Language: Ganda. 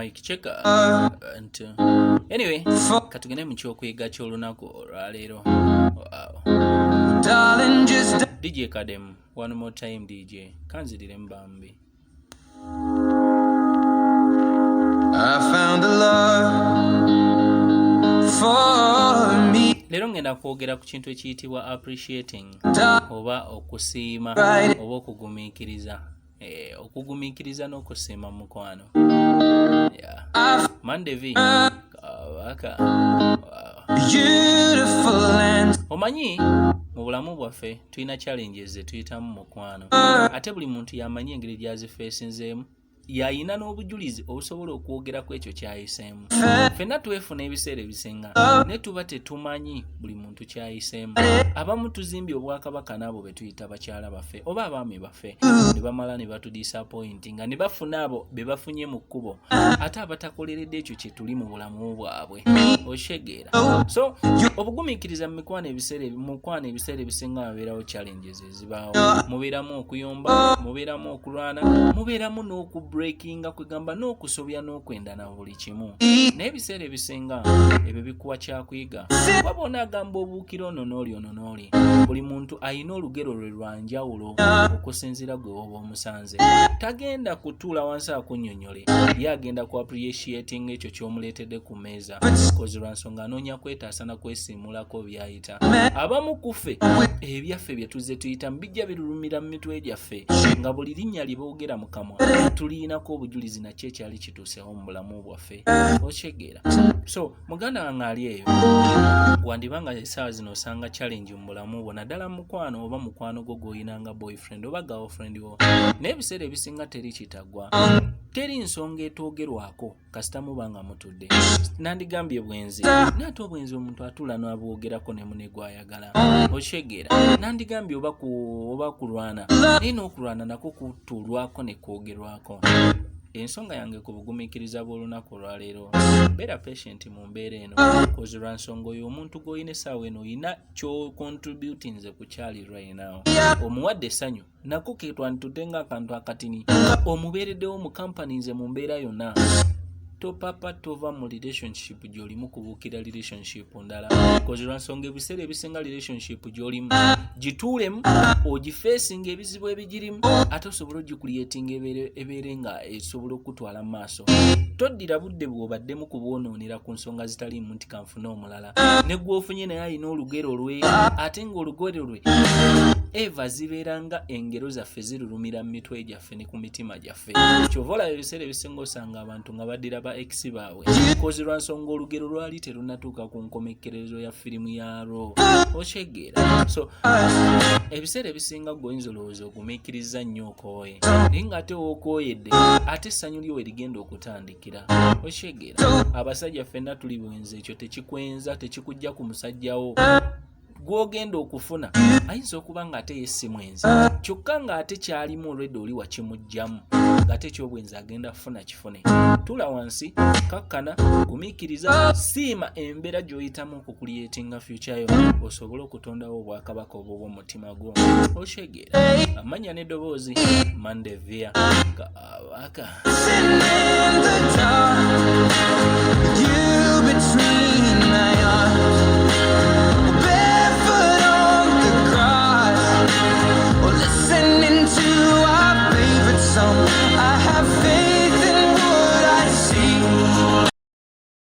Mike checker and anyway katugende mu kyokweyiga ky'olunaku olwaleero. DJ Kadem one more time DJ kanzirire mbambi. I found a love for me. Leero ngenda kwogera ku kintu ekiyitibwa appreciating oba okusiima oba okugumiikiriza. Okugumiikiriza n'okusiima mukwano. Mandevi kabaka. Omanyi mu bulamu bwaffe tulina challenges ze tuyitamu mukwano. Ate buli muntu yamanyi engeri gyazifeesinzeemu. Yayina n'obujulizi obusobola okwogera ku ekyo kyayiseemu. Ffenna twefuna ebiseera ebisinga ne tuba tetumanyi buli muntu kyayiseemu. Abamu tuzimbye obwakabaka n'abo be tuyita bakyala baffe oba abaami baffe ne bamala ne batudisappointinga ne bafuna abo be bafunye mu kkubo ate abatakoleredde ekyo kye tuli mu bulamu bwabwe. Oshegeera. So obugumiikiriza mu mikwano ebiseera ebisinga babeerawo challenges ezibaawo. Mubeeramu okuyomba, mubeeramu okulwana, mubeeramu breakinga kwegamba n'okusobya n'okwenda na buli kimu. Naye ebiseera ebisinga ebyo bikuwa kyakuyiga. Waba onaagamba obuukira ono n'oli ono n'oli. Buli muntu alina olugero lwe lwa njawulo okusinziira gwe woba omusanze. Tagenda kutuula wansi akunnyonnyole. Ye agenda ku appreciating ekyo ky'omuleetedde ku mmeeza. Kozi lwa nsonga anoonya kwetaasa na kwesiimulako byayita. Abamu ku ffe ebyaffe bye tuzze tuyitamu bijja birulumira mu mitwe gyaffe nga buli linnya liboogera mu kamwa. Tuliinako obujulizi nakyo ekyali kituuseho mu bulamu bwaffe. Okyegeera. So muganda wange ali eyo wandibanga essaawa zino osanga challenge mu bulamu bwo naddala mukwano oba mukwano gwo gw'oyinanga boyfriend oba girlfriend wo. Naye ebiseera ebisinga teri kitagwa. Teri nsonga etwogerwako kasita mubanga mutudde. Nandigambye bwenzi naate obwenzi omuntu atuula n'abwogerako ne munne gw'ayagala. Okyegeera. Nandigambye oba kulwana naye n'okulwana nako kutuulwako ne kwogerwako. Ensonga yange ku bugumiikiriza bw'olunaku olwaleero beera patient mu mbeera eno kozi lwa nsonga oyo omuntu gw'olina essaawa eno olina ky'ocontributinze ku kyali right now. Omuwadde essanyu nako ke twanditudde ng'akantu akatini omubeereddewo mu companies mu mbeera yonna. Topapa tova mu relationship gy'olimu kubuukira relationship ndala kozi lwa nsonga ebiseera ebisinga relationship gy'olimu gituulemu ogifeesinga ebizibu ebigirimu ate osobola ogikuliyetinga ebeere nga esobola okutwala mu maaso. Toddira budde bw'obaddemu kubwonoonera ku nsonga zitaliimu nti kanfuna omulala ne gw'ofunye naye alina olugero lwe ate ng'olugero lwe eva zibeera nga engero zaffe zirulumira mu mitwe gyaffe ne ku mitima gyaffe. Kyova olaba ebiseera ebisinga osanga abantu nga baddira ba ex baabwe kozi lwa nsonga olugero lwali terunatuuka ku nkomekkerezo ya firimu yaalwo. Okyegeera. So ebiseera ebisinga gw'oyinza olowooza ogumiikiriza nnyo okooye naye ng'ate wookooyedde ate essanyu lyo we ligenda okutandikira. Okyegeera. Abasajja ffenna tuli bwenzi ekyo tekikwenza tekikujja ku musajjawo gw'ogenda okufuna ayinza okuba ng'ate ye si mwenzi kyokka ng'ate kyalimu olwedde oli wakimugjamu ng'ate ekyobwenzi agenda kufuna kifune. Tuula wansi kakkana gumiikiriza siima embeera gy'oyitamu okukuliyetinga future yo osobole okutondawo obwakabaka obwo bw'omutima gwo. Okyegeera. Amannya n'eddoboozi Mandevia kabaka. Listening to our favorite song.